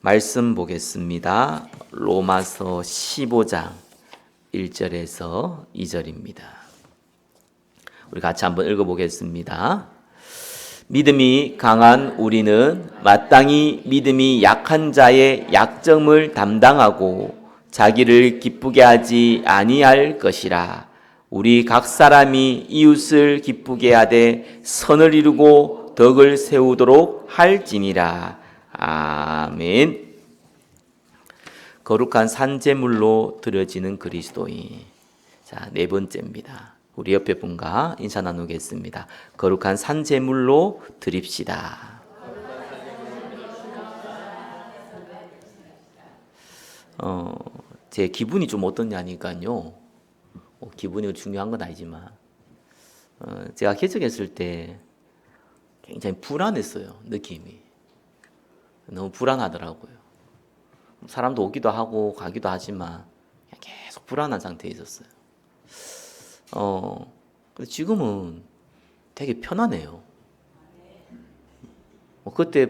말씀 보겠습니다. 로마서 15장 1절에서 2절입니다. 우리 같이 한번 읽어보겠습니다. 믿음이 강한 우리는 마땅히 믿음이 약한 자의 약점을 담당하고 자기를 기쁘게 하지 아니할 것이라. 우리 각 사람이 이웃을 기쁘게 하되 선을 이루고 덕을 세우도록 할지니라. 아멘. 거룩한 산제물로 드려지는 그리스도인. 자, 네 번째입니다. 우리 옆에 분과 인사 나누겠습니다. 거룩한 산제물로 드립시다. 제 기분이 좀 어떠냐니까요. 기분이 중요한 건 아니지만 제가 개척했을 때 굉장히 불안했어요. 느낌이 너무 불안하더라고요. 사람도 오기도 하고 가기도 하지만 계속 불안한 상태에 있었어요. 근데 지금은 되게 편하네요. 그때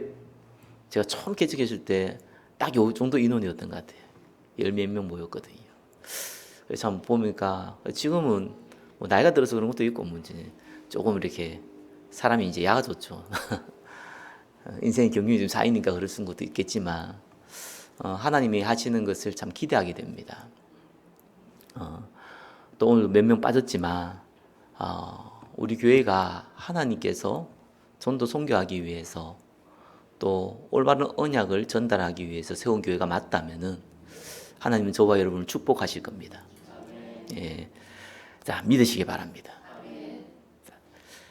제가 처음 개척했을 때 딱 요 정도 인원이었던 것 같아요. 10몇 명 모였거든요. 그래서 한번 보니까 지금은 뭐 나이가 들어서 그런 것도 있고 문제 조금 이렇게 사람이 이제 야가졌죠. 인생의 경륜이 좀 쌓이니까 그럴 것도 있겠지만 하나님이 하시는 것을 참 기대하게 됩니다. 또 오늘 몇 명 빠졌지만 우리 교회가 하나님께서 전도 선교하기 위해서 또 올바른 언약을 전달하기 위해서 세운 교회가 맞다면은 하나님은 저와 여러분을 축복하실 겁니다. 예. 자, 믿으시기 바랍니다.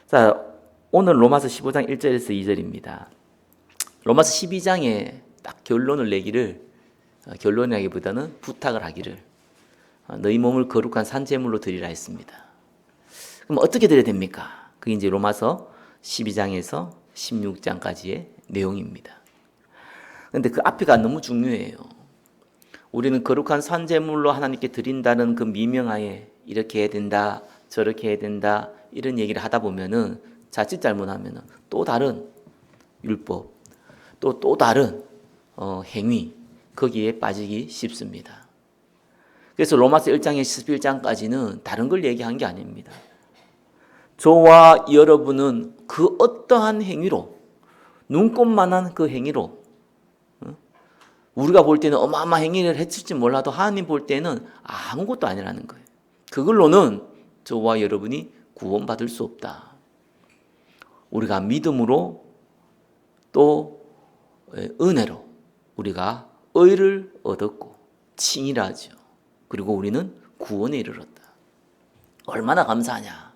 자, 오늘 로마서 15장 1절에서 2절입니다. 로마서 12장에 딱 결론을 내기를, 결론이라기보다는 부탁을 하기를, 너희 몸을 거룩한 산제물로 드리라 했습니다. 그럼 어떻게 드려야 됩니까? 그게 이제 로마서 12장에서 16장까지의 내용입니다. 그런데 그 앞에가 너무 중요해요. 우리는 거룩한 산제물로 하나님께 드린다는 그 미명하에 이렇게 해야 된다, 저렇게 해야 된다, 이런 얘기를 하다 보면은 자칫 잘못하면은 또 다른 율법, 또 다른 행위, 거기에 빠지기 쉽습니다. 그래서 로마서 1장에서 11장까지는 다른 걸 얘기한 게 아닙니다. 저와 여러분은 그 어떠한 행위로, 눈꼽만한 그 행위로, 우리가 볼 때는 어마어마한 행위를 했을지 몰라도 하나님 볼 때는 아무것도 아니라는 거예요. 그걸로는 저와 여러분이 구원받을 수 없다. 우리가 믿음으로 또 은혜로 우리가 의를 얻었고 칭의하죠. 그리고 우리는 구원에 이르렀다. 얼마나 감사하냐.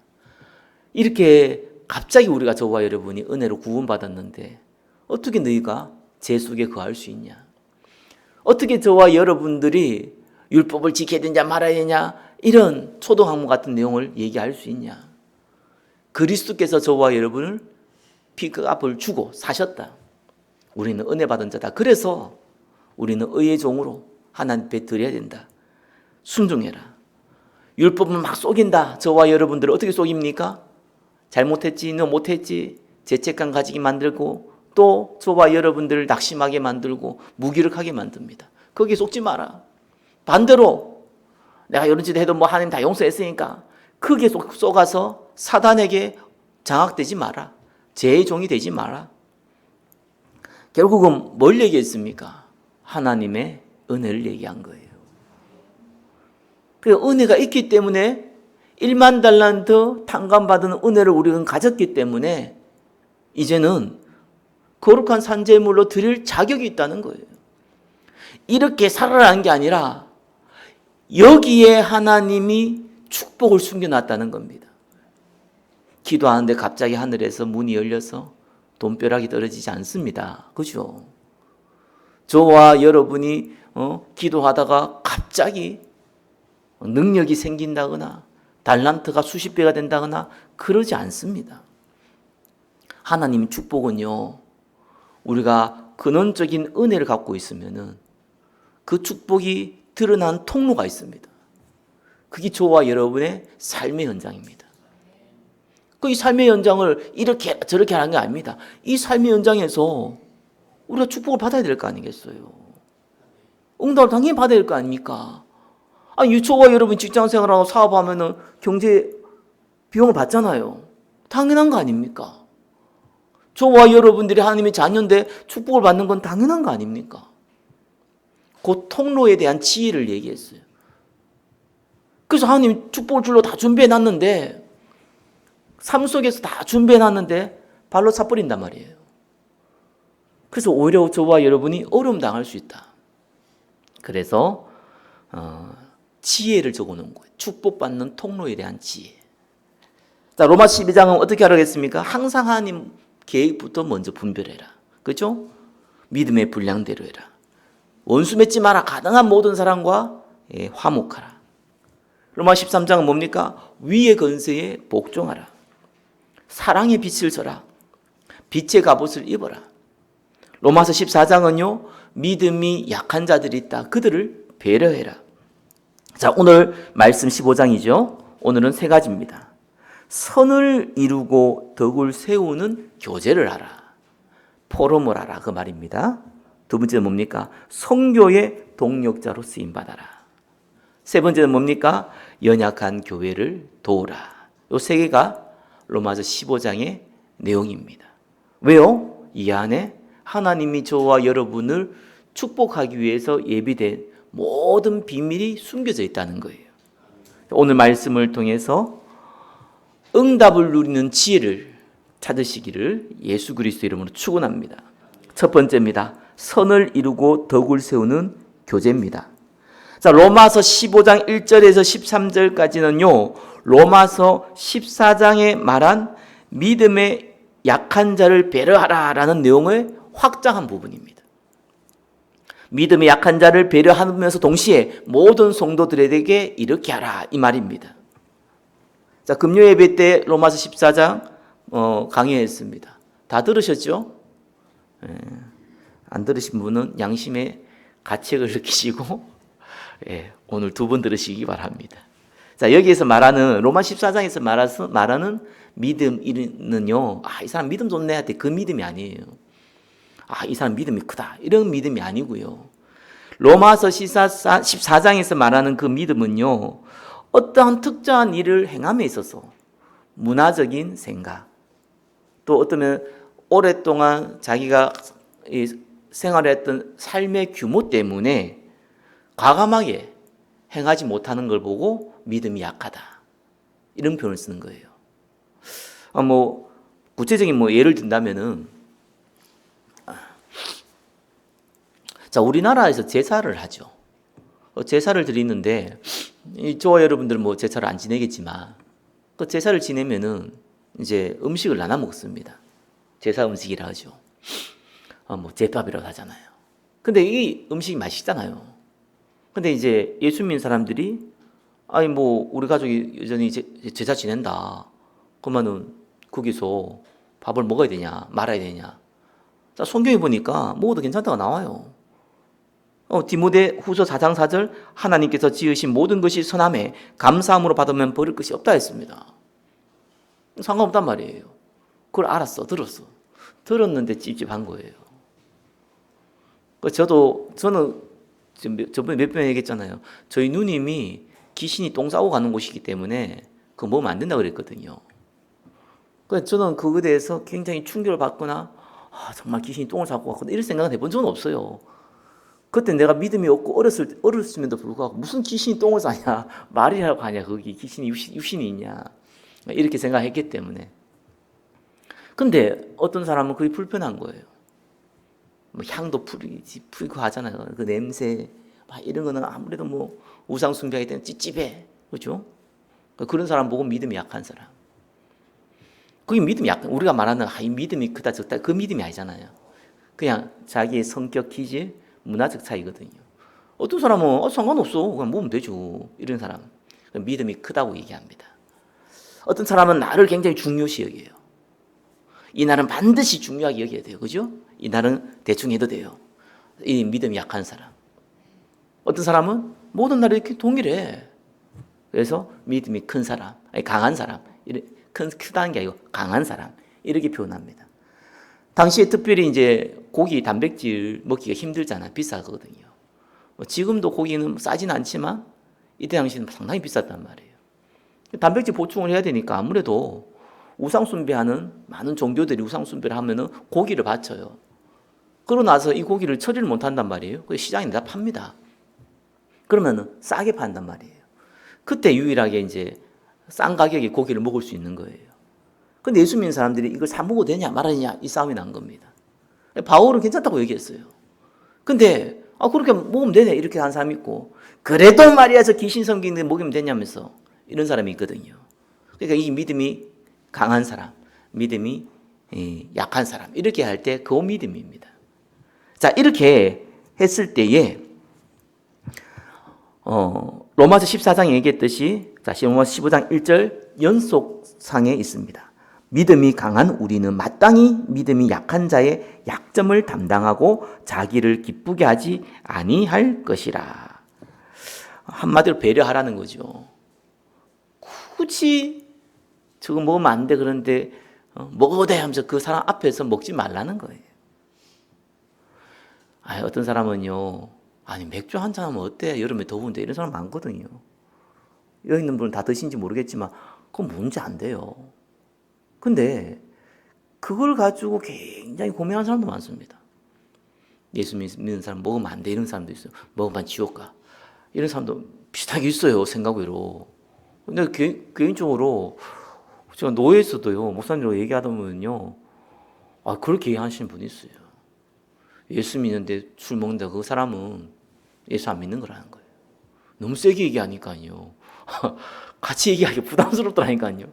이렇게 갑자기 우리가 저와 여러분이 은혜로 구원받았는데 어떻게 너희가 죄 속에 거할 수 있냐? 어떻게 저와 여러분들이 율법을 지켜야 되냐 말아야 되냐 이런 초등학문 같은 내용을 얘기할 수 있냐? 그리스도께서 저와 여러분을 피값을 주고 사셨다. 우리는 은혜 받은 자다. 그래서 우리는 의의 종으로 하나님 앞에 드려야 된다. 순종해라. 율법을 막 속인다. 저와 여러분들을 어떻게 속입니까? 잘못했지, 너 못했지, 죄책감 가지게 만들고 또 저와 여러분들을 낙심하게 만들고 무기력하게 만듭니다. 거기에 속지 마라. 반대로 내가 이런 짓 해도 뭐 하나님 다 용서했으니까 거기에 속아서 사단에게 장악되지 마라. 죄의 종이 되지 마라. 결국은 뭘 얘기했습니까? 하나님의 은혜를 얘기한 거예요. 그 은혜가 있기 때문에 1만 달란트 탕감받은 은혜를 우리는 가졌기 때문에 이제는 거룩한 산제물로 드릴 자격이 있다는 거예요. 이렇게 살아라는 게 아니라 여기에 하나님이 축복을 숨겨놨다는 겁니다. 기도하는데 갑자기 하늘에서 문이 열려서 돈벼락이 떨어지지 않습니다. 그죠? 저와 여러분이 기도하다가 갑자기 능력이 생긴다거나 달란트가 수십 배가 된다거나 그러지 않습니다. 하나님 축복은요, 우리가 근원적인 은혜를 갖고 있으면은 그 축복이 드러난 통로가 있습니다. 그게 저와 여러분의 삶의 현장입니다. 그 이 삶의 현장을 이렇게 저렇게 하는 게 아닙니다. 이 삶의 현장에서 우리가 축복을 받아야 될 거 아니겠어요? 응답을 당연히 받아야 될 거 아닙니까? 아니, 저와 여러분 직장 생활하고 사업하면은 경제 비용을 받잖아요. 당연한 거 아닙니까? 저와 여러분들이 하나님의 자녀인데 축복을 받는 건 당연한 거 아닙니까? 그 통로에 대한 지혜를 얘기했어요. 그래서 하나님 축복을 줄로 다 준비해 놨는데, 삶 속에서 다 준비해 놨는데 발로 차버린단 말이에요. 그래서 오히려 저와 여러분이 어려움 당할 수 있다. 그래서 지혜를 적어놓은 거예요. 축복받는 통로에 대한 지혜. 자, 로마 12장은 어떻게 하라겠습니까? 항상 하나님 계획부터 먼저 분별해라. 그죠? 믿음의 분량대로 해라. 원수 맺지 마라. 가능한 모든 사람과 화목하라. 로마 13장은 뭡니까? 위의 건세에 복종하라. 사랑의 빛을 져라. 빛의 갑옷을 입어라. 로마서 14장은요, 믿음이 약한 자들이 있다. 그들을 배려해라. 자, 오늘 말씀 15장이죠. 오늘은 세 가지입니다. 선을 이루고 덕을 세우는 교제를 하라. 포럼을 하라. 그 말입니다. 두 번째는 뭡니까? 선교의 동력자로 쓰임받아라. 세 번째는 뭡니까? 연약한 교회를 도우라. 이 세 개가 로마서 15장의 내용입니다. 왜요? 이 안에 하나님이 저와 여러분을 축복하기 위해서 예비된 모든 비밀이 숨겨져 있다는 거예요. 오늘 말씀을 통해서 응답을 누리는 지혜를 찾으시기를 예수 그리스도 이름으로 축원합니다. 첫 번째입니다. 선을 이루고 덕을 세우는 교제입니다. 자, 로마서 15장 1절에서 13절까지는요, 로마서 14장에 말한 믿음의 약한 자를 배려하라라는 내용을 확장한 부분입니다. 믿음의 약한 자를 배려하면서 동시에 모든 성도들에게 이렇게 하라, 이 말입니다. 자, 금요 예배 때 로마서 14장 강의했습니다. 다 들으셨죠? 안 들으신 분은 양심의 가책을 느끼시고 오늘 두 번 들으시기 바랍니다. 자, 여기에서 말하는 로마 14장에서 말하는 믿음은요, 이 사람 믿음 좋네 할 때 그 믿음이 아니에요. 이 사람 믿음이 크다, 이런 믿음이 아니고요. 로마서 14장에서 말하는 그 믿음은요, 어떠한 특정한 일을 행함에 있어서 문화적인 생각, 또 어쩌면 오랫동안 자기가 생활했던 삶의 규모 때문에 과감하게 행하지 못하는 걸 보고 믿음이 약하다, 이런 표현을 쓰는 거예요. 구체적인 예를 든다면은, 자, 우리나라에서 제사를 하죠. 제사를 드리는데, 저와 여러분들은 제사를 안 지내겠지만, 그 제사를 지내면은 이제 음식을 나눠 먹습니다. 제사 음식이라 하죠. 제밥이라고 하잖아요. 근데 이 음식이 맛있잖아요. 근데 이제 예수 믿는 사람들이, 우리 가족이 여전히 제사 지낸다. 그러면은 거기서 밥을 먹어야 되냐, 말아야 되냐. 자, 성경에 보니까 먹어도 괜찮다고 나와요. 디모데 후서 4장 4절, 하나님께서 지으신 모든 것이 선함에 감사함으로 받으면 버릴 것이 없다 했습니다. 상관없단 말이에요. 그걸 알았어, 들었어. 들었는데 찝찝한 거예요. 저는 저번에 몇 번 얘기했잖아요. 저희 누님이 귀신이 똥 싸고 가는 곳이기 때문에 그거 먹으면 안 된다고 그랬거든요. 그래서 저는 그거에 대해서 굉장히 충격을 받거나, 정말 귀신이 똥을 싸고 갔구나, 이런 생각은 해본 적은 없어요. 그때 내가 믿음이 없고 어렸음에도 불구하고 무슨 귀신이 똥을 싸냐, 말이라고 하냐, 거기 귀신이 육신이 있냐, 이렇게 생각했기 때문에. 근데 어떤 사람은 그게 불편한 거예요. 향도 풀리고 하잖아요. 그 냄새, 이런 거는 아무래도 우상 숭배하기 때문에 찝찝해. 그렇죠? 그런 사람 보고 믿음이 약한 사람. 그게 믿음이 약한, 우리가 말하는 이 믿음이 크다 적다, 그 믿음이 아니잖아요. 그냥 자기의 성격 기질, 문화적 차이거든요. 어떤 사람은 상관없어, 그냥 먹으면 되죠, 이런 사람 믿음이 크다고 얘기합니다. 어떤 사람은 나를 굉장히 중요시 여겨요. 이 날은 반드시 중요하게 여겨야 돼요. 그죠? 이 날은 대충 해도 돼요. 이 믿음이 약한 사람. 어떤 사람은 모든 날이 이렇게 동일해. 그래서 믿음이 큰 사람, 강한 사람, 크다는 게 아니고 강한 사람, 이렇게 표현합니다. 당시에 특별히 이제 고기, 단백질 먹기가 힘들잖아요. 비싸거든요. 지금도 고기는 싸진 않지만 이때 당시는 상당히 비쌌단 말이에요. 단백질 보충을 해야 되니까 아무래도 우상숭배하는 많은 종교들이 우상숭배를 하면은 고기를 바쳐요. 그러고 나서 이 고기를 처리를 못 한단 말이에요. 그래서 시장에 내다 팝니다. 그러면은 싸게 판단 말이에요. 그때 유일하게 이제 싼 가격에 고기를 먹을 수 있는 거예요. 근데 예수 믿는 사람들이 이걸 사 먹어도 되냐 말아야 이 싸움이 난 겁니다. 바울은 괜찮다고 얘기했어요. 근데 그렇게 먹으면 되네 이렇게 하는 사람이 있고, 그래도 말이야 저 귀신 섬기는데 먹이면 되냐면서 이런 사람이 있거든요. 그러니까 이 믿음이 강한 사람, 믿음이 약한 사람 이렇게 할 때 그 믿음입니다. 자, 이렇게 했을 때에 로마서 14장에 얘기했듯이 자, 로마서 15장 1절 연속상에 있습니다. 믿음이 강한 우리는 마땅히 믿음이 약한 자의 약점을 담당하고 자기를 기쁘게 하지 아니할 것이라. 한마디로 배려하라는 거죠. 굳이 저거 먹으면 안 돼 그런데 먹어도 돼 하면서 그 사람 앞에서 먹지 말라는 거예요. 어떤 사람은요, 맥주 한잔 하면 어때? 여름에 더운데 이런 사람 많거든요. 여기 있는 분은 다 드신지 모르겠지만 그건 뭔지 안 돼요. 근데 그걸 가지고 굉장히 고민하는 사람도 많습니다. 예수 믿는 사람 먹으면 안 돼 이런 사람도 있어요. 먹으면 지옥 가. 이런 사람도 비슷하게 있어요. 생각외로. 근데 개인적으로 제가 노예에서도요, 목사님하고 얘기하다 보면요, 그렇게 얘기하시는 분이 있어요. 예수 믿는데 술 먹는다 그 사람은 예수 안 믿는 거라는 거예요. 너무 세게 얘기하니까요. 같이 얘기하기 부담스럽더라니까요.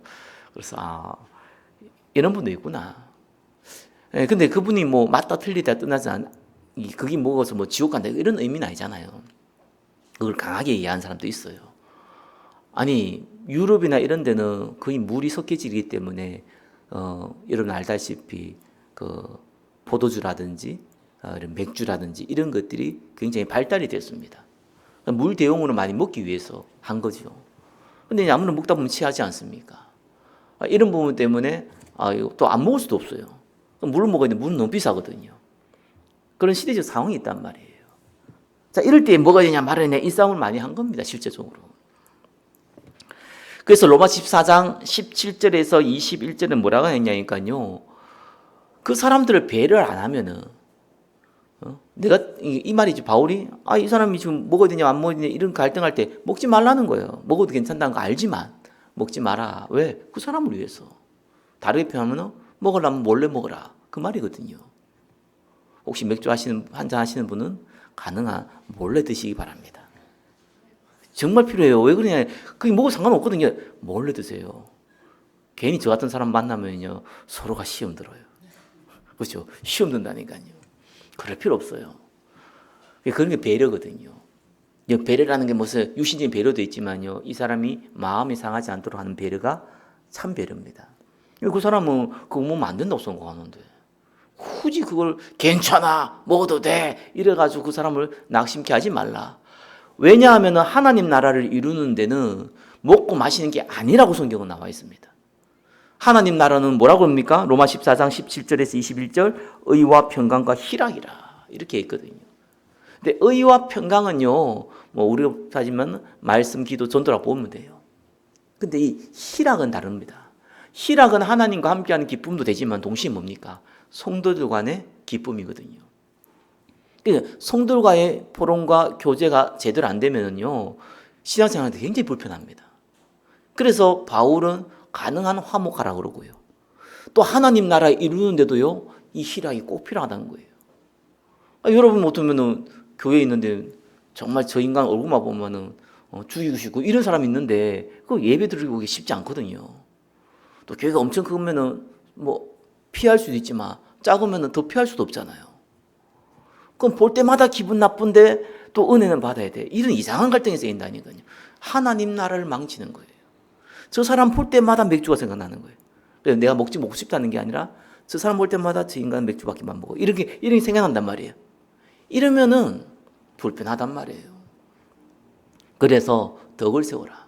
그래서 이런 분도 있구나. 근데 그분이 맞다 틀리다 떠나지 그게 먹어서 지옥 간다 이런 의미는 아니잖아요. 그걸 강하게 얘기하는 사람도 있어요. 유럽이나 이런 데는 거의 물이 섞여지기 때문에 여러분 알다시피 그 포도주라든지 이런 맥주라든지 이런 것들이 굉장히 발달이 됐습니다. 물 대용으로 많이 먹기 위해서 한 거죠. 근데 아무나 먹다 보면 취하지 않습니까? 이런 부분 때문에 또 안 먹을 수도 없어요. 물을 먹어야 되는데 물은 너무 비싸거든요. 그런 시대적 상황이 있단 말이에요. 자, 이럴 때 먹어야 되냐 말아야 되냐 이 싸움을 많이 한 겁니다. 실제적으로. 그래서 로마서 14장 17절에서 21절은 뭐라고 했냐니까요. 그 사람들을 배려를 안 하면은 내가 이 말이지 바울이 이 사람이 지금 먹어야 되냐 안 먹어야 되냐 이런 갈등할 때 먹지 말라는 거예요. 먹어도 괜찮다는 거 알지만 먹지 마라. 왜? 그 사람을 위해서. 다르게 표현하면 먹으려면 몰래 먹어라. 그 말이거든요. 혹시 맥주 한잔 하시는 분은 가능한 몰래 드시기 바랍니다. 정말 필요해요. 왜 그러냐? 그게 먹어도 상관없거든요. 몰래 드세요. 괜히 저 같은 사람 만나면요 서로가 시험 들어요. 그렇죠? 시험 든다니까요. 그럴 필요 없어요. 그런 게 배려거든요. 배려라는 게 무슨 유신적인 배려도 있지만요. 이 사람이 마음이 상하지 않도록 하는 배려가 참 배려입니다. 그 사람은 그거 먹으면 안 된다고 선고하는데 굳이 그걸 괜찮아 먹어도 돼 이래가지고 그 사람을 낙심케 하지 말라. 왜냐하면 하나님 나라를 이루는 데는 먹고 마시는 게 아니라고 성경은 나와 있습니다. 하나님 나라는 뭐라고 합니까? 로마 14장 17절에서 21절 의와 평강과 희락이라 이렇게 있거든요. 근데 의와 평강은요 우리가 따지면 말씀, 기도, 전도라고 보면 돼요. 근데 이 희락은 다릅니다. 희락은 하나님과 함께하는 기쁨도 되지만 동시에 뭡니까? 성도들 간의 기쁨이거든요. 성도들과의 포럼과 교제가 제대로 안 되면요 신앙생활한테 굉장히 불편합니다. 그래서 바울은 가능한 화목하라 그러고요. 또 하나님 나라 이루는데도요 이 희락이 꼭 필요하다는 거예요. 여러분 어쩌면은 교회에 있는데 정말 저 인간 얼굴만 보면은 죽이고 싶고 이런 사람이 있는데 그 예배 드리고 쉽지 않거든요. 또 교회가 엄청 크면은 피할 수도 있지만 작으면은 더 피할 수도 없잖아요. 그럼 볼 때마다 기분 나쁜데 또 은혜는 받아야 돼. 이런 이상한 갈등이 생긴다니까요. 하나님 나라를 망치는 거예요. 저 사람 볼 때마다 맥주가 생각나는 거예요. 그래서 내가 먹고 싶다는 게 아니라 저 사람 볼 때마다 저 인간은 맥주밖에만 먹어. 이렇게 생각난단 말이에요. 이러면은 불편하단 말이에요. 그래서 덕을 세워라.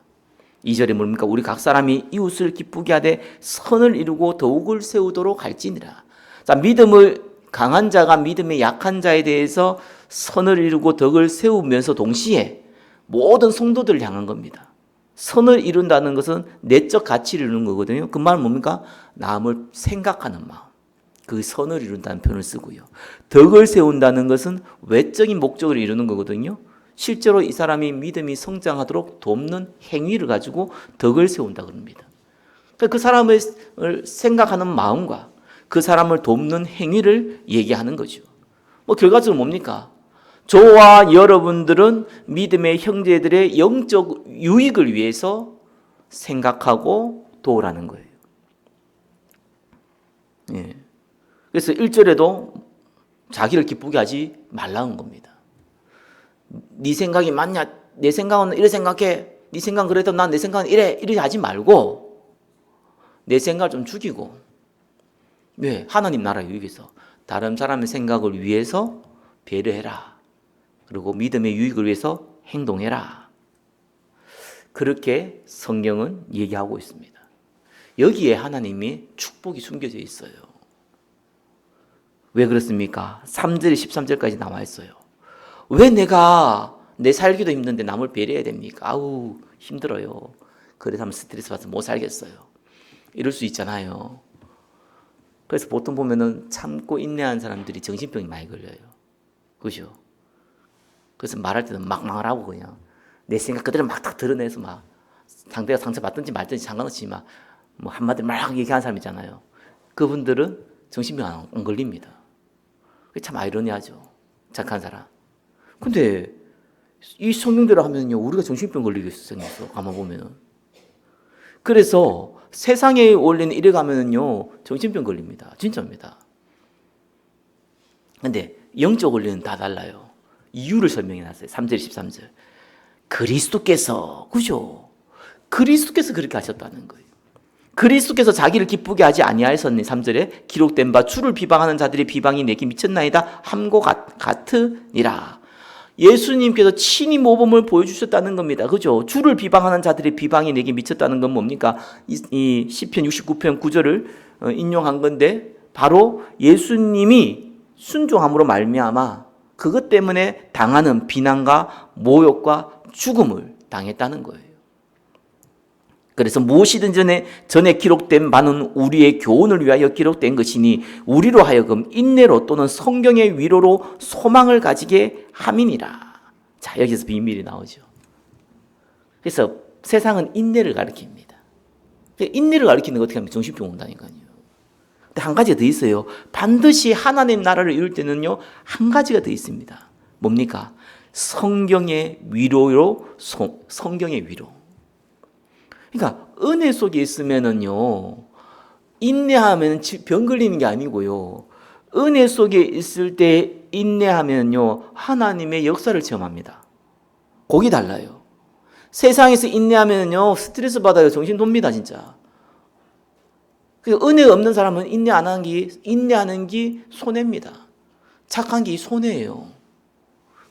2절에 뭡니까? 우리 각 사람이 이웃을 기쁘게 하되 선을 이루고 덕을 세우도록 할지니라. 자, 믿음을 강한 자가 믿음의 약한 자에 대해서 선을 이루고 덕을 세우면서 동시에 모든 성도들을 향한 겁니다. 선을 이룬다는 것은 내적 가치를 이루는 거거든요. 그 말은 뭡니까? 남을 생각하는 마음. 그 선을 이룬다는 표현을 쓰고요. 덕을 세운다는 것은 외적인 목적을 이루는 거거든요. 실제로 이 사람이 믿음이 성장하도록 돕는 행위를 가지고 덕을 세운다 그럽니다. 그 사람을 생각하는 마음과 그 사람을 돕는 행위를 얘기하는 거죠. 결과적으로 뭡니까? 저와 여러분들은 믿음의 형제들의 영적 유익을 위해서 생각하고 도우라는 거예요. 예. 그래서 1절에도 자기를 기쁘게 하지 말라는 겁니다. 네 생각이 맞냐? 내 생각은 이래 생각해. 네 생각은 그래도 난 내 생각은 이래 하지 말고 내 생각을 좀 죽이고 왜? 하나님 나라 유익에서 다른 사람의 생각을 위해서 배려해라. 그리고 믿음의 유익을 위해서 행동해라. 그렇게 성경은 얘기하고 있습니다. 여기에 하나님의 축복이 숨겨져 있어요. 왜 그렇습니까? 3절, 13절까지 나와 있어요. 왜 내가 내 살기도 힘든데 남을 배려해야 됩니까? 아우 힘들어요. 그래서 하면 스트레스 받아서 못 살겠어요. 이럴 수 있잖아요. 그래서 보통 보면은 참고 인내하는 사람들이 정신병이 많이 걸려요. 그죠? 그래서 말할 때는 막 말하고 그냥 내 생각 그대로 막 딱 드러내서 막 상대가 상처받든지 말든지 상관없이 막 뭐 한마디 막 얘기하는 사람 있잖아요. 그분들은 정신병 안 걸립니다. 참 아이러니하죠. 착한 사람. 근데 이 성경대로 하면요 우리가 정신병 걸리게 생겼어. 가만 보면은. 그래서 세상의 원리는 이래 가면은요 정신병 걸립니다. 진짜입니다. 근데 영적 원리는 다 달라요. 이유를 설명해 놨어요. 3절, 13절. 그리스도께서, 그죠? 그리스도께서 그렇게 하셨다는 거예요. 그리스도께서 자기를 기쁘게 하지 아니하였으니 3절에 기록된 바 주를 비방하는 자들의 비방이 내게 미쳤나이다 함과 같으니라. 예수님께서 친히 모범을 보여주셨다는 겁니다. 그죠? 주를 비방하는 자들의 비방이 내게 미쳤다는 건 뭡니까? 이 시편 69편 9절을 인용한 건데 바로 예수님이 순종함으로 말미암아 그것 때문에 당하는 비난과 모욕과 죽음을 당했다는 거예요. 그래서 무엇이든 전에 기록된 바는 우리의 교훈을 위하여 기록된 것이니 우리로 하여금 인내로 또는 성경의 위로로 소망을 가지게 함이니라. 자, 여기서 비밀이 나오죠. 그래서 세상은 인내를 가리킵니다. 인내를 가리키는 거 어떻게 하면 정신병 온다니까요. 근데 한 가지가 더 있어요. 반드시 하나님 나라를 이룰 때는요, 한 가지가 더 있습니다. 뭡니까? 성경의 위로로, 성경의 위로. 그러니까 은혜 속에 있으면은요 인내하면 병 걸리는 게 아니고요 은혜 속에 있을 때 인내하면요 하나님의 역사를 체험합니다. 거기 달라요. 세상에서 인내하면요 스트레스 받아요. 정신 돕니다 진짜. 그래서 은혜가 없는 사람은 인내하는 게 손해입니다. 착한 게 손해예요.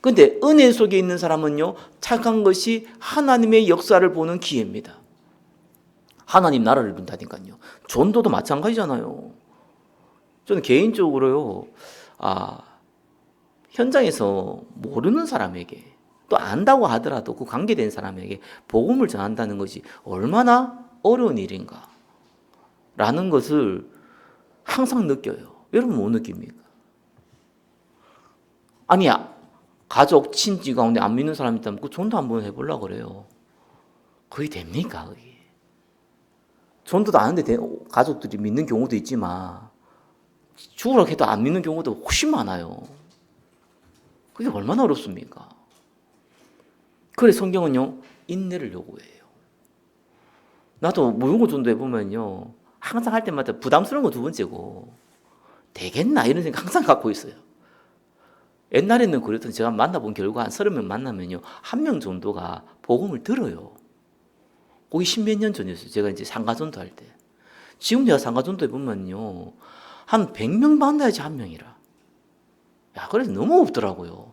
그런데 은혜 속에 있는 사람은요 착한 것이 하나님의 역사를 보는 기회입니다. 하나님 나라를 이룬다니까요. 전도도 마찬가지잖아요. 저는 개인적으로요, 현장에서 모르는 사람에게 또 안다고 하더라도 그 관계된 사람에게 복음을 전한다는 것이 얼마나 어려운 일인가 라는 것을 항상 느껴요. 여러분 못 느낍니까? 아니, 가족, 친지 가운데 안 믿는 사람이 있다면 그 전도 한번 해보려고 그래요. 그게 됩니까? 그게? 전도도 안 하는데 가족들이 믿는 경우도 있지만 죽으라고 해도 안 믿는 경우도 훨씬 많아요. 그게 얼마나 어렵습니까? 그래 성경은요 인내를 요구해요. 나도 무용고 전도해보면요 항상 할 때마다 부담스러운 거 두 번째고 되겠나 이런 생각 항상 갖고 있어요. 옛날에는 그랬던 제가 만나본 결과 한 30명 만나면요 한 명 정도가 복음을 들어요. 거기 십몇 년 전이었어요. 제가 이제 상가전도 할 때. 지금 내가 상가전도 해보면요. 한 100명 만나야지 한 명이라. 야, 그래서 너무 없더라고요.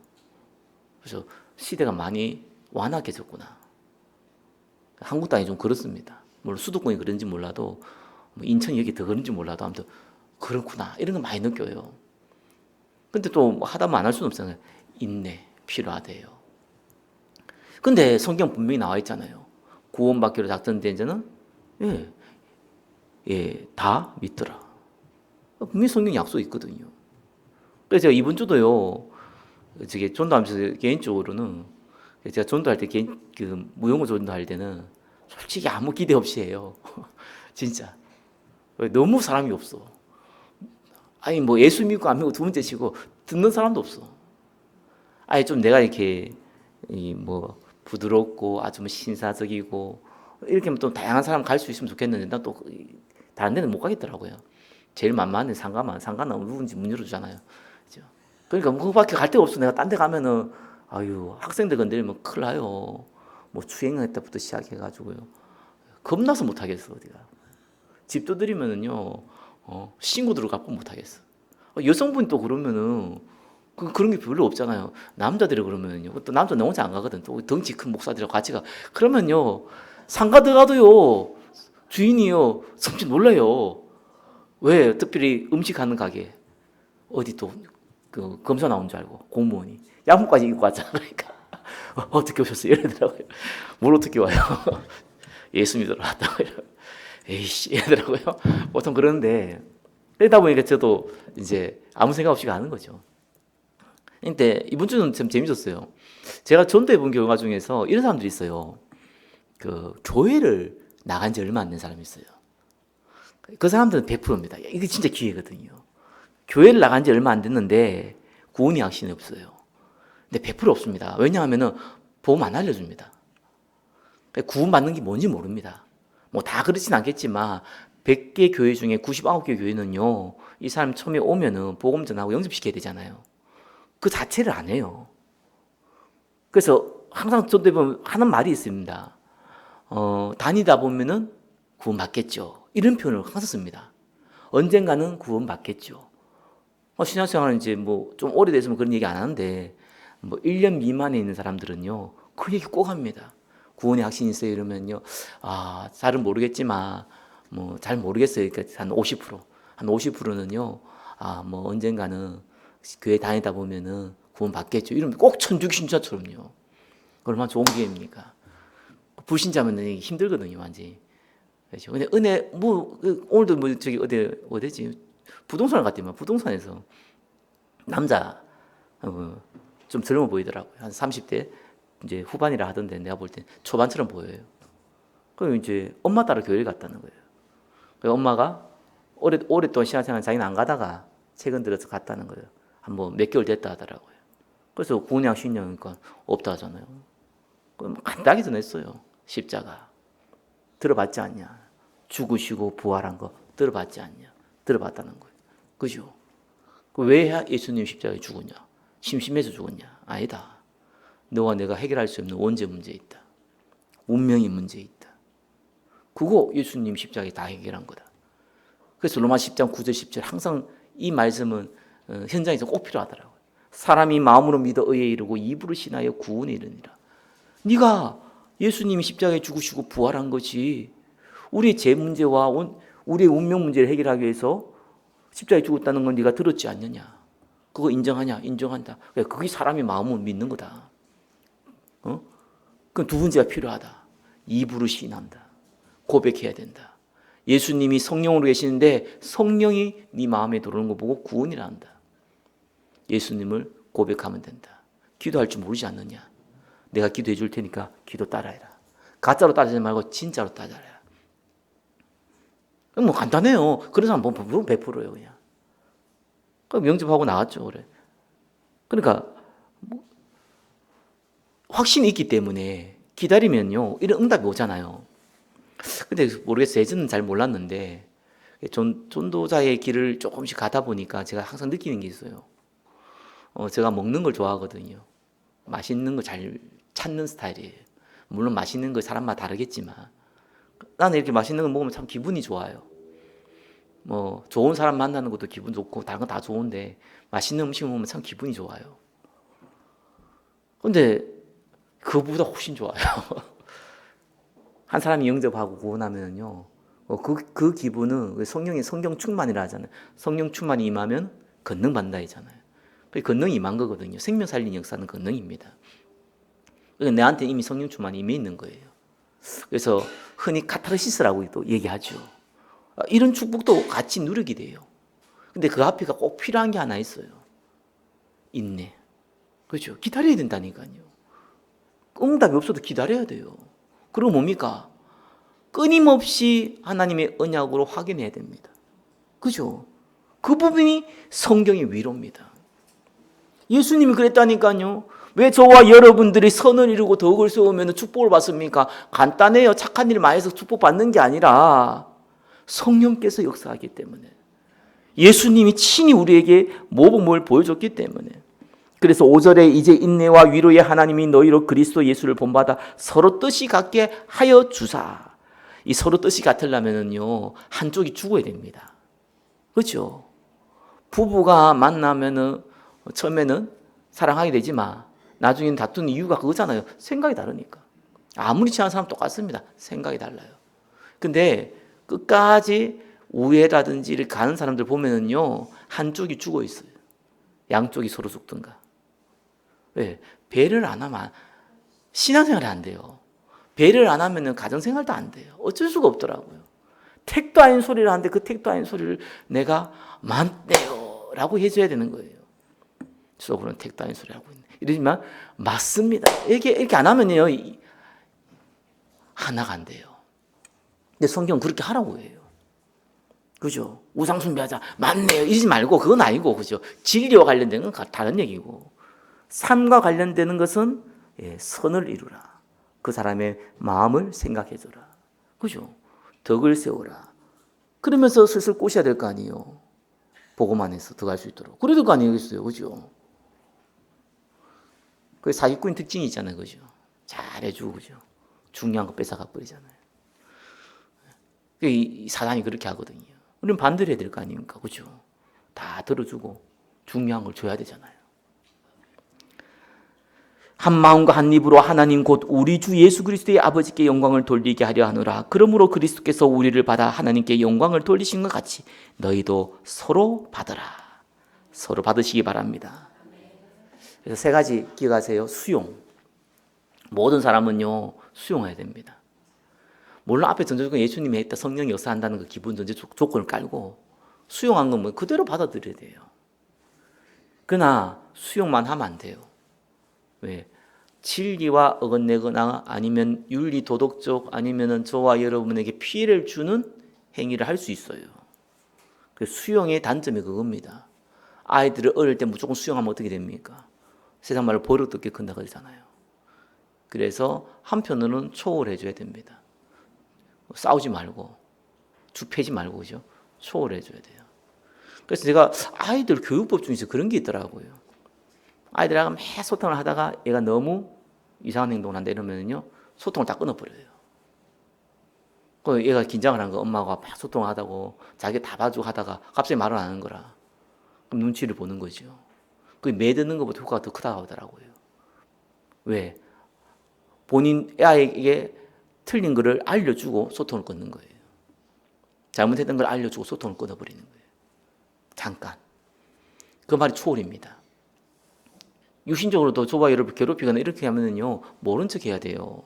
그래서 시대가 많이 완화해졌구나. 한국 땅이 좀 그렇습니다. 물론 수도권이 그런지 몰라도, 인천이 여기 더 그런지 몰라도, 아무튼 그렇구나 이런 거 많이 느껴요. 근데 또 하다 보면 안 할 수는 없잖아요. 인내 필요하대요. 근데 성경 분명히 나와 있잖아요. 구원받기로 작정된 자는 다 믿더라. 분명히 성경 약속 있거든요. 그래서 제가 이번 주도요, 저게 전도하면서 개인적으로는 제가 전도할 때 그 무용어 전도할 때는 솔직히 아무 기대 없이 해요. 진짜 너무 사람이 없어. 아니 뭐 예수 믿고 안 믿고 두 번째 치고 듣는 사람도 없어. 아니 좀 내가 이렇게 뭐 부드럽고 아주 뭐 신사적이고 이렇게 또 다양한 사람 갈 수 있으면 좋겠는데 난 또 다른 데는 못 가겠더라고요. 제일 만만한 상가는 누군지 문 열어주잖아요. 그죠? 그러니까 뭐 그밖에 갈 데가 없어. 내가 딴 데 가면은 아유 학생들 건드리면 큰일 나요. 뭐 추행할 때부터 시작해가지고요. 겁나서 못 하겠어 어디가. 집 두드리면은요 신고 들어가고 못 하겠어. 여성분이 또 그러면은 그런 게 별로 없잖아요. 남자들이 그러면요. 또 남자 나 혼자 안 가거든. 또 덩치 큰 목사들하고 같이 가. 그러면요 상가 들어가도요 주인이요 성질 놀라요. 왜? 특별히 음식하는 가게 어디 또 그 검사 나온 줄 알고 공무원이 양복까지 입고 왔잖아. 그러니까 어떻게 오셨어요? 이러더라고요. 뭘 어떻게 와요? 예수 믿으러 왔다고 이러. 에이씨 이러더라고요. 보통 그러는데 그러다 보니까 저도 이제 아무 생각 없이 가는 거죠. 근데 이번 주는 참 재밌었어요. 제가 전도해 본 경우가 중에서 이런 사람들이 있어요. 그 교회를 나간 지 얼마 안 된 사람이 있어요. 그 사람들은 100%입니다. 이게 진짜 기회거든요. 교회를 나간 지 얼마 안 됐는데 구원의 확신이 없어요. 근데 100% 없습니다. 왜냐하면은 복음 안 알려줍니다. 구원받는 게 뭔지 모릅니다. 뭐 다 그렇진 않겠지만 100개 교회 중에 99개 교회는요. 이 사람 처음에 오면은 복음 전하고 영접시켜야 되잖아요. 그 자체를 안 해요. 그래서 항상 저도 보면 하는 말이 있습니다. 다니다 보면은 구원받겠죠. 이런 표현을 항상 씁니다. 언젠가는 구원받겠죠. 신앙생활은 이제 뭐 좀 오래돼서 그런 얘기 안 하는데 뭐 1년 미만에 있는 사람들은요 그 얘기 꼭 합니다. 구원의 확신이 있어요 이러면요 잘은 모르겠지만 뭐 잘 모르겠어요. 그러니까 한 50%는요 뭐 언젠가는 교회 다니다 보면은 구원 받겠죠. 이러면 꼭 천주신자처럼요. 얼마나 좋은 기회입니까? 불신자면 힘들거든요, 완전히. 그렇죠. 근데 은혜 뭐 오늘도 뭐 저기 어디지? 부동산 갔더만 부동산에서 남자 좀 젊어 보이더라고요. 한 30대 이제 후반이라 하던데 내가 볼 때 초반처럼 보여요. 그럼 이제 엄마 따라 교회를 갔다는 거예요. 그 엄마가 오랫동안 신앙생활 자기는 안 가다가 최근 들어서 갔다는 거예요. 한 뭐 몇 개월 됐다 하더라고요. 그래서 구원양 신령이니까 없다 하잖아요. 그럼 간단하게 전했어요. 십자가 들어봤지 않냐? 죽으시고 부활한 거 들어봤지 않냐? 들어봤다는 거예요. 그죠? 왜 예수님 십자가에 죽었냐? 심심해서 죽었냐? 아니다. 너와 내가 해결할 수 없는 원죄 문제 있다. 운명의 문제 있다. 그거 예수님 십자가에 다 해결한 거다. 그래서 로마 10장 9절 10절 항상 이 말씀은 현장에서 꼭 필요하더라고요. 사람이 마음으로 믿어 의에 이르고 입으로 신하여 구원에 이르니라. 네가 예수님이 십자가에 죽으시고 부활한 것이 우리의 죄 문제와 우리의 운명 문제를 해결하기 위해서 십자가에 죽었다는 건 네가 들었지 않느냐? 그거 인정하냐? 인정한다. 그게 사람이 마음으로 믿는 거다. 그럼 두 번째가 필요하다. 입으로 신한다. 고백해야 된다. 예수님이 성령으로 계시는데 성령이 네 마음에 들어오는 거 보고 구원이라 한다. 예수님을 고백하면 된다. 기도할 줄 모르지 않느냐? 내가 기도해 줄 테니까 기도 따라해라. 가짜로 따르지 말고 진짜로 따라해라. 뭐 간단해요. 그런 사람 보면 100%예요 그냥. 그럼 영접하고 나왔죠. 그래. 그러니까 확신이 있기 때문에 기다리면요 이런 응답이 오잖아요. 근데 모르겠어요. 예전은 잘 몰랐는데 전도자의 길을 조금씩 가다 보니까 제가 항상 느끼는 게 있어요. 제가 먹는 걸 좋아하거든요. 맛있는 거 잘 찾는 스타일이에요. 물론 맛있는 거 사람마다 다르겠지만 나는 이렇게 맛있는 거 먹으면 참 기분이 좋아요. 뭐 좋은 사람 만나는 것도 기분 좋고 다른 건 다 좋은데 맛있는 음식 먹으면 참 기분이 좋아요. 근데 그거보다 훨씬 좋아요. 한 사람이 영접하고 구원하면요 그 기분은 성경 충만이라 하잖아요. 성령 충만이 임하면 권능 받는다 했잖아요. 그 권능이 임한 거거든요. 생명 살리는 역사는 권능입니다. 그러니까 내한테 이미 성령 충만이 임해 있는 거예요. 그래서 흔히 카타르시스라고 또 얘기하죠. 이런 축복도 같이 누리게 돼요. 근데 그 앞에 꼭 필요한 게 하나 있어요. 인내. 그렇죠. 기다려야 된다니까요. 응답이 없어도 기다려야 돼요. 그리고 뭡니까? 끊임없이 하나님의 언약으로 확인해야 됩니다. 그죠? 그 부분이 성경의 위로입니다. 예수님이 그랬다니까요. 왜 저와 여러분들이 선을 이루고 덕을 세우면 축복을 받습니까? 간단해요. 착한 일 많이 해서 축복받는 게 아니라 성령께서 역사하기 때문에, 예수님이 친히 우리에게 모범을 보여줬기 때문에. 그래서 5절에 이제 인내와 위로의 하나님이 너희로 그리스도 예수를 본받아 서로 뜻이 같게 하여 주사. 이 서로 뜻이 같으려면요, 한쪽이 죽어야 됩니다. 그렇죠? 부부가 만나면은 처음에는 사랑하게 되지만 나중에는 다투는 이유가 그거잖아요. 생각이 다르니까. 아무리 친한 사람 똑같습니다. 생각이 달라요. 근데 끝까지 우애라든지 이렇게 가는 사람들 보면은요, 한쪽이 죽어 있어요. 양쪽이 서로 죽든가. 왜? 배를 안 하면 신앙생활이 안 돼요. 배를 안 하면 가정생활도 안 돼요. 어쩔 수가 없더라고요. 택도 아닌 소리를 하는데 그 택도 아닌 소리를 내가 맞네요 라고 해줘야 되는 거예요. 속으로는 택도 아닌 소리 하고 있네. 이러지만 맞습니다. 이렇게 안 하면요, 하나가 안 돼요. 근데 성경 그렇게 하라고 해요. 그죠? 우상 숭배하자. 맞네요. 이러지 말고, 그건 아니고, 그죠? 진리와 관련된 건 다른 얘기고, 삶과 관련되는 것은 선을 이루라. 그 사람의 마음을 생각해줘라. 그죠? 덕을 세워라. 그러면서 슬슬 꼬셔야 될 거 아니에요. 보고만 해서 더 갈 수 있도록. 그래야 될 거 아니겠어요. 그죠? 그 사기꾼 특징이 있잖아요. 그죠? 잘해주고, 그죠? 중요한 거 뺏어가 버리잖아요. 이 사단이 그렇게 하거든요. 우리는 반대로 해야 될 거 아닙니까? 그죠? 다 들어주고 중요한 걸 줘야 되잖아요. 한 마음과 한 입으로 하나님 곧 우리 주 예수 그리스도의 아버지께 영광을 돌리게 하려 하노라. 그러므로 그리스도께서 우리를 받아 하나님께 영광을 돌리신 것 같이 너희도 서로 받으라. 서로 받으시기 바랍니다. 그래서 세 가지 기억하세요. 수용. 모든 사람은요, 수용해야 됩니다. 물론 앞에 전제조건 예수님이 했다, 성령이 역사한다는 그 기본 전제 조건을 깔고 수용한 건 뭐 그대로 받아들여야 돼요. 그러나 수용만 하면 안 돼요. 왜? 진리와 어긋내거나 아니면 윤리 도덕적 아니면은 저와 여러분에게 피해를 주는 행위를 할 수 있어요. 그 수용의 단점이 그겁니다. 아이들을 어릴 때 무조건 수용하면 어떻게 됩니까? 세상 말로 버릇없게 큰다 그러잖아요. 그래서 한편으로는 초월해 줘야 됩니다. 싸우지 말고 주패지 말고, 그죠? 초월해 줘야 돼요. 그래서 제가 아이들 교육법 중에서 그런 게 있더라고요. 아이들하고 매 소통을 하다가 얘가 너무 이상한 행동을 한다 이러면요, 소통을 다 끊어버려요. 그 얘가 긴장을 한 거, 엄마가 막 소통을 하다고 자기 다 봐주고 하다가 갑자기 말을 안 하는 거라. 그럼 눈치를 보는 거죠. 그 매드는 것보다 효과가 더 크다고 하더라고요. 왜? 본인 아이에게 틀린 거를 알려주고 소통을 끊는 거예요. 잘못했던 걸 알려주고 소통을 끊어버리는 거예요. 잠깐. 그 말이 초월입니다. 육신적으로도 저와 여러분 괴롭히거나 이렇게 하면요, 모른 척 해야 돼요.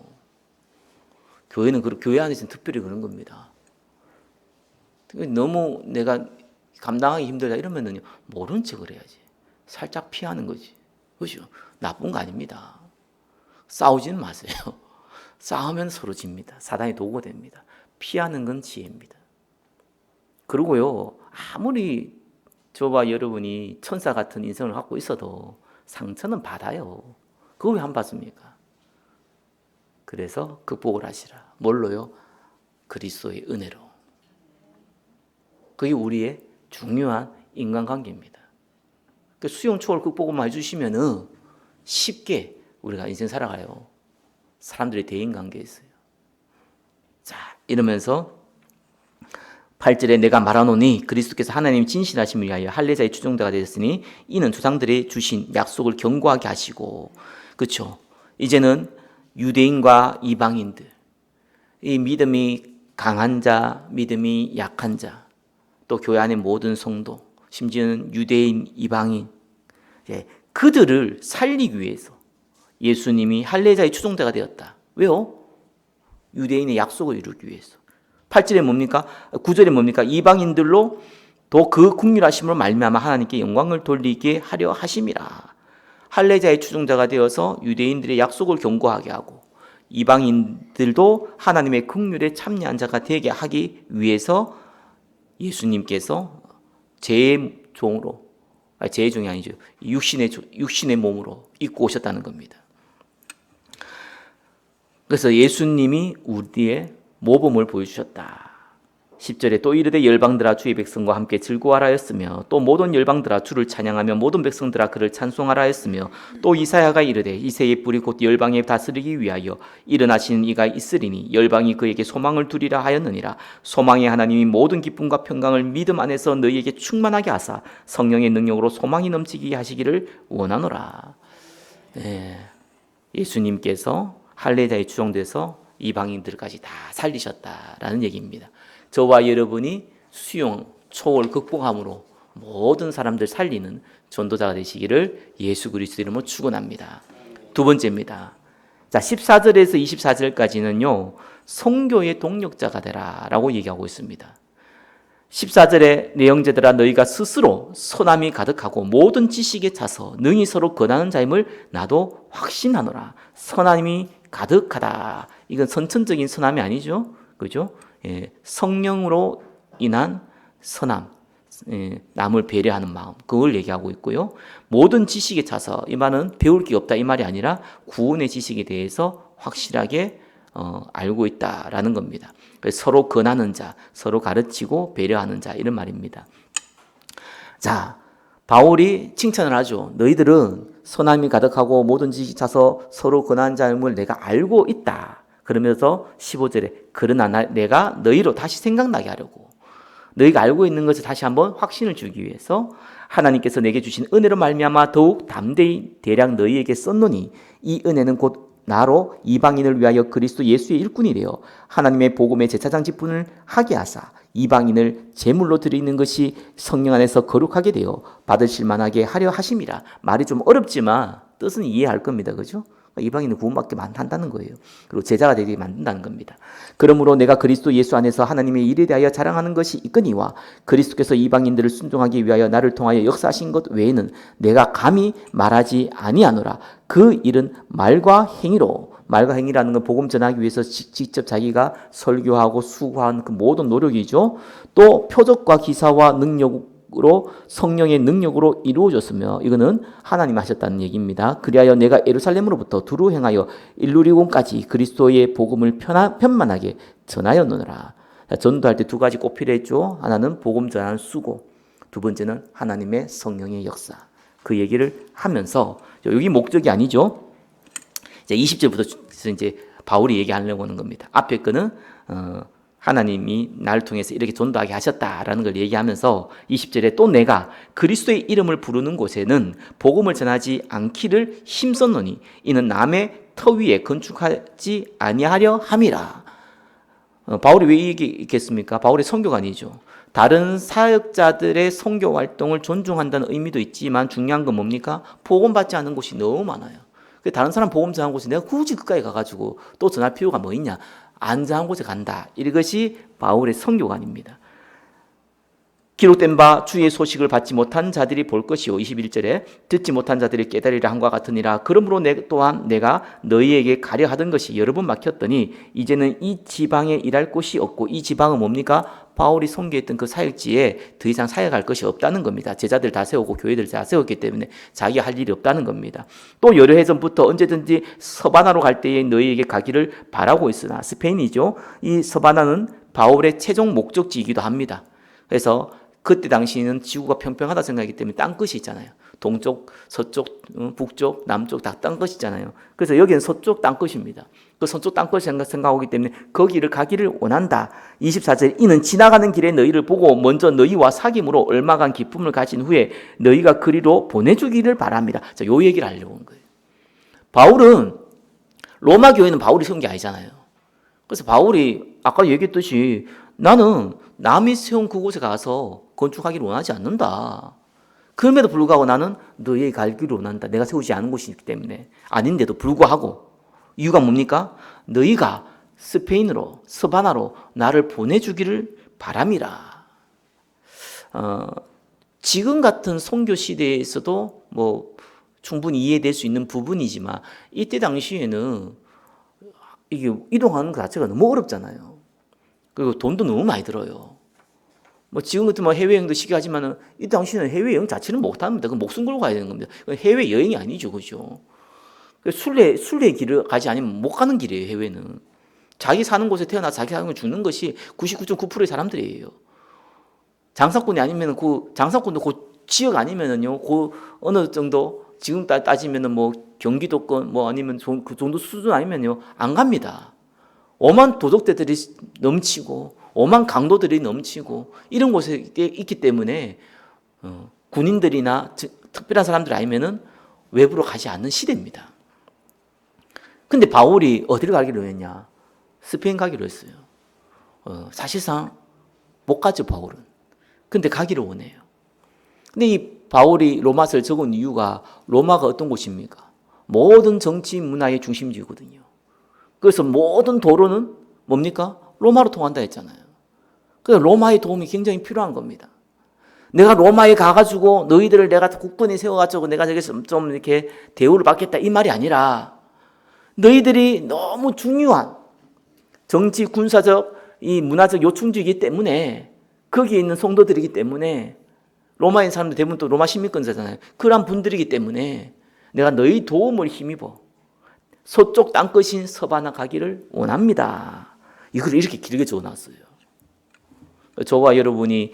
교회는 교회 안에서는 특별히 그런 겁니다. 너무 내가 감당하기 힘들다 이러면요, 모른 척을 해야지. 살짝 피하는 거지. 그죠? 나쁜 거 아닙니다. 싸우지는 마세요. 싸우면 서로 집니다. 사단이 도구가 됩니다. 피하는 건 지혜입니다. 그리고요, 아무리 저와 여러분이 천사 같은 인생을 갖고 있어도 상처는 받아요. 그거 왜 안 받습니까? 그래서 극복을 하시라. 뭘로요? 그리스도의 은혜로. 그게 우리의 중요한 인간관계입니다. 그 수용 초월 극복만 해주시면은 쉽게 우리가 인생 살아가요. 사람들의 대인관계에 있어요. 자, 이러면서 8절에 내가 말하노니 그리스도께서 하나님 진실하심을 위하여 할례자의 추종자가 되었으니 이는 조상들이 주신 약속을 견고하게 하시고, 그렇죠? 이제는 유대인과 이방인들, 이 믿음이 강한 자, 믿음이 약한 자, 또 교회 안의 모든 성도, 심지어는 유대인, 이방인, 그들을 살리기 위해서 예수님이 할례자의 추종자가 되었다. 왜요? 유대인의 약속을 이루기 위해서. 8절에 뭡니까? 9절에 뭡니까? 이방인들로 또 그 긍휼하심으로 말미암아 하나님께 영광을 돌리게 하려 하심이라. 할례자의 추종자가 되어서 유대인들의 약속을 견고하게 하고 이방인들도 하나님의 긍휼에 참여한 자가 되게 하기 위해서 예수님께서 제 종이 아니죠. 육신의 몸으로 입고 오셨다는 겁니다. 그래서 예수님이 우리의 모범을 보여주셨다. 10절에 또 이르되 열방들아 주의 백성과 함께 즐거워하라 하였으며 또 모든 열방들아 주를 찬양하며 모든 백성들아 그를 찬송하라 하였으며 또 이사야가 이르되 이새의 뿌리 곧 열방에 다스리기 위하여 일어나시는 이가 있으리니 열방이 그에게 소망을 두리라 하였느니라. 소망의 하나님이 모든 기쁨과 평강을 믿음 안에서 너희에게 충만하게 하사 성령의 능력으로 소망이 넘치게 하시기를 원하노라. 예수님께서 할례자에 추종돼서 이방인들까지 다 살리셨다라는 얘기입니다. 저와 여러분이 수용, 초월, 극복함으로 모든 사람들 살리는 전도자가 되시기를 예수 그리스도 이름으로 축원합니다. 두 번째입니다. 자, 14절에서 24절까지는요. 선교의 동력자가 되라라고 얘기하고 있습니다. 14절에 내 형제들아 너희가 스스로 선함이 가득하고 모든 지식에 차서 능히 서로 권하는 자임을 나도 확신하노라. 선함이 가득하다. 이건 선천적인 선함이 아니죠. 그죠? 성령으로 인한 선함, 남을 배려하는 마음, 그걸 얘기하고 있고요. 모든 지식에 차서, 이 말은 배울 게 없다 이 말이 아니라 구원의 지식에 대해서 확실하게 알고 있다라는 겁니다. 서로 권하는 자, 서로 가르치고 배려하는 자, 이런 말입니다. 자, 바울이 칭찬을 하죠. 너희들은 선함이 가득하고 모든 지식이 차서 서로 권하는 자임을 내가 알고 있다. 그러면서 15절에 그러나 내가 너희로 다시 생각나게 하려고, 너희가 알고 있는 것을 다시 한번 확신을 주기 위해서 하나님께서 내게 주신 은혜로 말미암아 더욱 담대히 대략 너희에게 썼노니 이 은혜는 곧 나로 이방인을 위하여 그리스도 예수의 일꾼이 되어 하나님의 복음의 제사장 직분을 하게 하사 이방인을 제물로 드리는 것이 성령 안에서 거룩하게 되어 받으실 만하게 하려 하심이라. 말이 좀 어렵지만 뜻은 이해할 겁니다. 그죠? 이방인을 구원받게 한다는 거예요. 그리고 제자가 되게 만든다는 겁니다. 그러므로 내가 그리스도 예수 안에서 하나님의 일에 대하여 자랑하는 것이 있거니와 그리스도께서 이방인들을 순종하기 위하여 나를 통하여 역사하신 것 외에는 내가 감히 말하지 아니하노라. 그 일은 말과 행위로, 말과 행위라는 건 복음 전하기 위해서 직접 자기가 설교하고 수고한 그 모든 노력이죠. 또 표적과 기사와 능력으로 성령의 능력으로 이루어졌으며 이거는 하나님 하셨다는 얘기입니다. 그리하여 내가 예루살렘으로부터 두루 행하여 일루리온까지 그리스도의 복음을 편만하게 전하였노라. 전도할 때 두 가지 꼭 필요했죠. 하나는 복음 전하는 수고, 두 번째는 하나님의 성령의 역사. 그 얘기를 하면서 여기 목적이 아니죠. 이제 20절부터 이제 바울이 얘기하려고 하는 겁니다. 앞에 거는 하나님이 나를 통해서 이렇게 전도하게 하셨다라는 걸 얘기하면서 20절에 또 내가 그리스도의 이름을 부르는 곳에는 복음을 전하지 않기를 힘썼노니 이는 남의 터 위에 건축하지 아니하려 함이라. 바울이 왜 얘기했겠습니까? 바울의 선교가 아니죠. 다른 사역자들의 선교 활동을 존중한다는 의미도 있지만 중요한 건 뭡니까? 복음 받지 않는 곳이 너무 많아요. 다른 사람 복음 전하는 곳에 내가 굳이 그까지 가가지고 또 전할 필요가 뭐 있냐? 안전한 곳에 간다. 이것이 바울의 선교가 아닙니다. 기록된 바 주의 소식을 받지 못한 자들이 볼 것이요 21절에 듣지 못한 자들이 깨달으리라 함과 같으니라. 그러므로 또한 내가 너희에게 가려 하던 것이 여러 번 막혔더니 이제는 이 지방에 일할 곳이 없고, 이 지방은 뭡니까? 바울이 선교했던 그 사역지에 더 이상 사역할 것이 없다는 겁니다. 제자들 다 세우고 교회들 다 세웠기 때문에 자기가 할 일이 없다는 겁니다. 또 여러 해 전부터 언제든지 서바나로 갈 때에 너희에게 가기를 바라고 있으나, 스페인이죠. 이 서바나는 바울의 최종 목적지이기도 합니다. 그래서 그때 당시에는 지구가 평평하다 생각하기 때문에 땅끝이 있잖아요. 동쪽, 서쪽, 북쪽, 남쪽 다 땅끝이잖아요. 그래서 여기는 서쪽 땅끝입니다. 그 서쪽 땅끝 생각하기 때문에 거기를 가기를 원한다. 24절 이는 지나가는 길에 너희를 보고 먼저 너희와 사귐으로 얼마간 기쁨을 가진 후에 너희가 그리로 보내주기를 바랍니다. 자, 요 얘기를 하려고 한 거예요. 바울은 로마 교회는 바울이 세운 게 아니잖아요. 그래서 바울이 아까 얘기했듯이 나는 남이 세운 그곳에 가서 건축하기를 원하지 않는다. 그럼에도 불구하고 나는 너희의 갈 길을 원한다. 내가 세우지 않은 곳이기 때문에. 아닌데도 불구하고 이유가 뭡니까? 너희가 스페인으로 서바나로 나를 보내주기를 바람이라. 지금 같은 선교 시대에서도 뭐 충분히 이해될 수 있는 부분이지만 이때 당시에는 이게 이동하는 것 자체가 너무 어렵잖아요. 그리고 돈도 너무 많이 들어요. 뭐 지금 같은 뭐 해외여행도 쉽게 하지만은 이 당시에는 해외여행 자체는 못 합니다. 그 목숨 걸고 가야 되는 겁니다. 해외여행이 아니죠, 그죠? 순례 길을 가지 않으면 못 가는 길이에요, 해외는. 자기 사는 곳에 태어나서 자기 사는 곳에 죽는 것이 99.9%의 사람들이에요. 장사꾼이 아니면 장사꾼도 그 지역 아니면은요, 그 어느 정도 지금 따지면은 뭐 경기도권 뭐 아니면 그 정도 수준 아니면요 안 갑니다. 오만 도적대들이 넘치고 오만 강도들이 넘치고 이런 곳에 있기 때문에 군인들이나 특별한 사람들 아니면은 외부로 가지 않는 시대입니다. 근데 바울이 어디를 가기로 했냐? 스페인 가기로 했어요. 사실상 못 가죠, 바울은. 근데 가기를 원해요. 근데 이 바울이 로마서를 적은 이유가 로마가 어떤 곳입니까? 모든 정치 문화의 중심지거든요. 그래서 모든 도로는 뭡니까? 로마로 통한다 했잖아요. 그래서 로마의 도움이 굉장히 필요한 겁니다. 내가 로마에 가가지고 너희들을 내가 국권에 세워가지고 내가 저기서 좀 이렇게 대우를 받겠다 이 말이 아니라 너희들이 너무 중요한 정치, 군사적, 이 문화적 요충지이기 때문에 거기에 있는 성도들이기 때문에 로마인 사람들 대부분 또 로마 시민권자잖아요. 그런 분들이기 때문에 내가 너희 도움을 힘입어 서쪽 땅끝인 서바나 가기를 원합니다. 이걸 이렇게 길게 적어놨어요. 저와 여러분이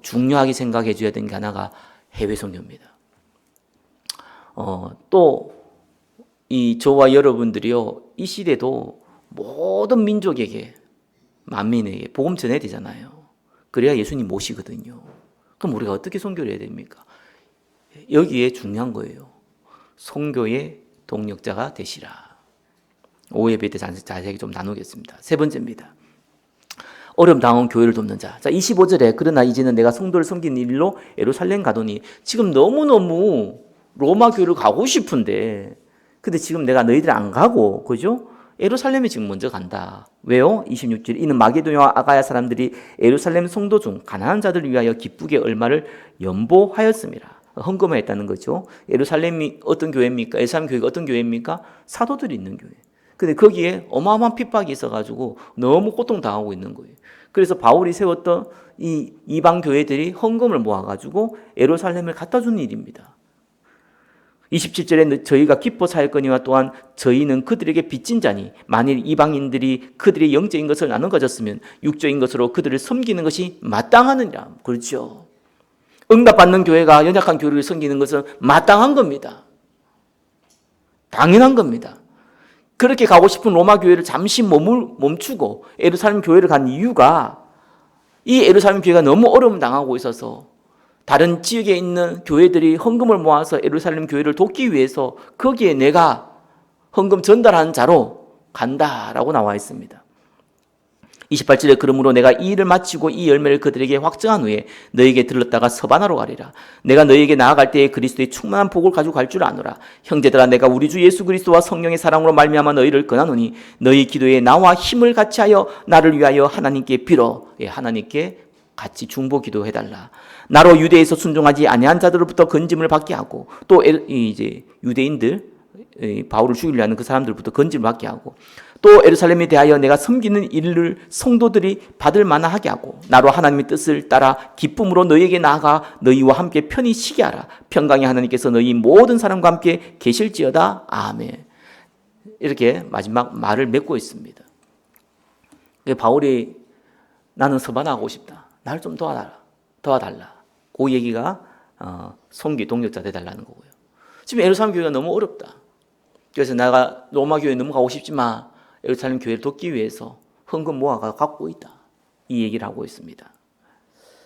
중요하게 생각해 줘야 되는 게 하나가 해외 선교입니다. 또 이 저와 여러분들이요 이 시대도 모든 민족에게 만민에게 복음 전해야 되잖아요. 그래야 예수님 모시거든요. 그럼 우리가 어떻게 선교를 해야 됩니까? 여기에 중요한 거예요. 선교의 동력자가 되시라. 오예배 때 자세히 좀 나누겠습니다. 세 번째입니다. 어려움 당한 교회를 돕는 자. 자, 25절에 그러나 이제는 내가 성도를 섬기는 일로 예루살렘 가더니 지금 너무너무 로마 교회를 가고 싶은데 근데 지금 내가 너희들 안 가고 그죠? 예루살렘에 지금 먼저 간다. 왜요? 26절 이는 마게도냐와 아가야 사람들이 예루살렘 성도 중 가난한 자들을 위하여 기쁘게 얼마를 연보하였습니다. 헌금을 했다는 거죠. 예루살렘이 어떤 교회입니까? 예루살렘 교회가 어떤 교회입니까? 사도들이 있는 교회. 근데 거기에 어마어마한 핍박이 있어가지고 너무 고통당하고 있는 거예요. 그래서 바울이 세웠던 이 이방 교회들이 헌금을 모아가지고 예루살렘을 갖다 주는 일입니다. 27절에 저희가 기뻐 사였거니와 또한 저희는 그들에게 빚진 자니 만일 이방인들이 그들의 영적인 것을 나눠 가졌으면 육적인 것으로 그들을 섬기는 것이 마땅하느니라. 그렇죠. 응답받는 교회가 연약한 교회를 섬기는 것은 마땅한 겁니다. 당연한 겁니다. 그렇게 가고 싶은 로마 교회를 잠시 멈추고 예루살렘 교회를 간 이유가 이 예루살렘 교회가 너무 어려움 당하고 있어서 다른 지역에 있는 교회들이 헌금을 모아서 예루살렘 교회를 돕기 위해서 거기에 내가 헌금 전달하는 자로 간다라고 나와 있습니다. 28절에 그러므로 내가 이 일을 마치고 이 열매를 그들에게 확증한 후에 너에게 들렀다가 서바나로 가리라. 내가 너에게 나아갈 때에 그리스도의 충만한 복을 가지고 갈 줄 아노라. 형제들아 내가 우리 주 예수 그리스도와 성령의 사랑으로 말미암아 너희를 권하노니 너희 기도에 나와 힘을 같이 하여 나를 위하여 하나님께 빌어. 하나님께 같이 중보 기도해달라. 나로 유대에서 순종하지 아니한 자들로부터 건짐을 받게 하고 또 이제 유대인들 바울을 죽이려 하는 그 사람들부터 건짐을 받게 하고 또 예루살렘에 대하여 내가 섬기는 일을 성도들이 받을 만하게 하고 나로 하나님의 뜻을 따라 기쁨으로 너희에게 나아가 너희와 함께 편히 쉬게 하라. 평강의 하나님께서 너희 모든 사람과 함께 계실지어다. 아멘. 이렇게 마지막 말을 맺고 있습니다. 바울이 나는 서바나 하고 싶다. 나를 좀 도와달라. 그 얘기가 선교 동력자 되달라는 거고요. 지금 예루살렘 교회가 너무 어렵다. 그래서 내가 로마 교회에 너무 가고 싶지만 예루살렘 교회를 돕기 위해서 헌금 모아가 갖고 있다. 이 얘기를 하고 있습니다.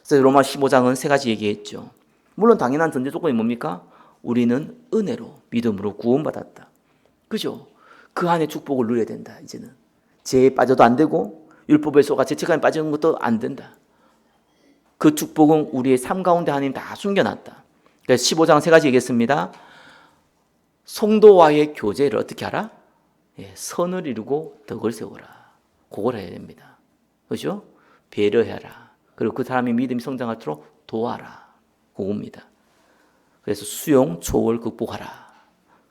그래서 로마 15장은 세 가지 얘기했죠. 물론 당연한 전제 조건이 뭡니까? 우리는 은혜로 믿음으로 구원받았다. 그죠? 그 안에 축복을 누려야 된다. 이제는 죄에 빠져도 안 되고 율법의 소가 죄책감에 빠지는 것도 안 된다. 그 축복은 우리의 삶 가운데 하나님 다 숨겨놨다. 그래서 15장 3가지 얘기했습니다. 성도와의 교제를 어떻게 하라? 선을 이루고 덕을 세우라. 그걸 해야 됩니다. 그렇죠? 배려해라. 그리고 그 사람의 믿음이 성장하도록 도와라. 그겁니다. 그래서 수용, 초월 극복하라.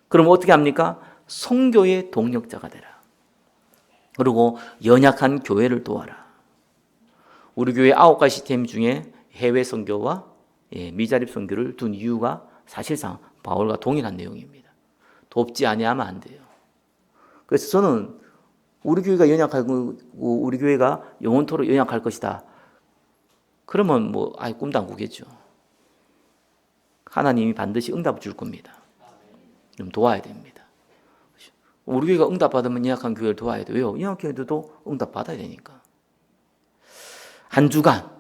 그럼 어떻게 합니까? 선교의 동력자가 되라. 그리고 연약한 교회를 도와라. 우리 교회 9가지 시스템 중에 해외 선교와 미자립 선교를 둔 이유가 사실상 바울과 동일한 내용입니다. 돕지 아니하면 안 돼요. 그래서 저는 우리 교회가 연약하고 우리 교회가 영원토록 연약할 것이다. 그러면 아예 꿈도 안 꾸겠죠. 하나님이 반드시 응답을 줄 겁니다. 좀 도와야 됩니다. 우리 교회가 응답받으면 연약한 교회를 도와야 돼요. 왜요? 연약한 교회도 응답받아야 되니까. 한 주간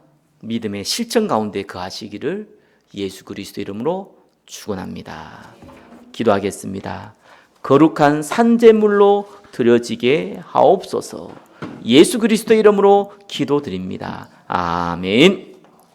믿음의 실천 가운데 거하시기를 예수 그리스도 이름으로 축원합니다. 기도하겠습니다. 거룩한 산제물로 드려지게 하옵소서. 예수 그리스도 이름으로 기도드립니다. 아멘.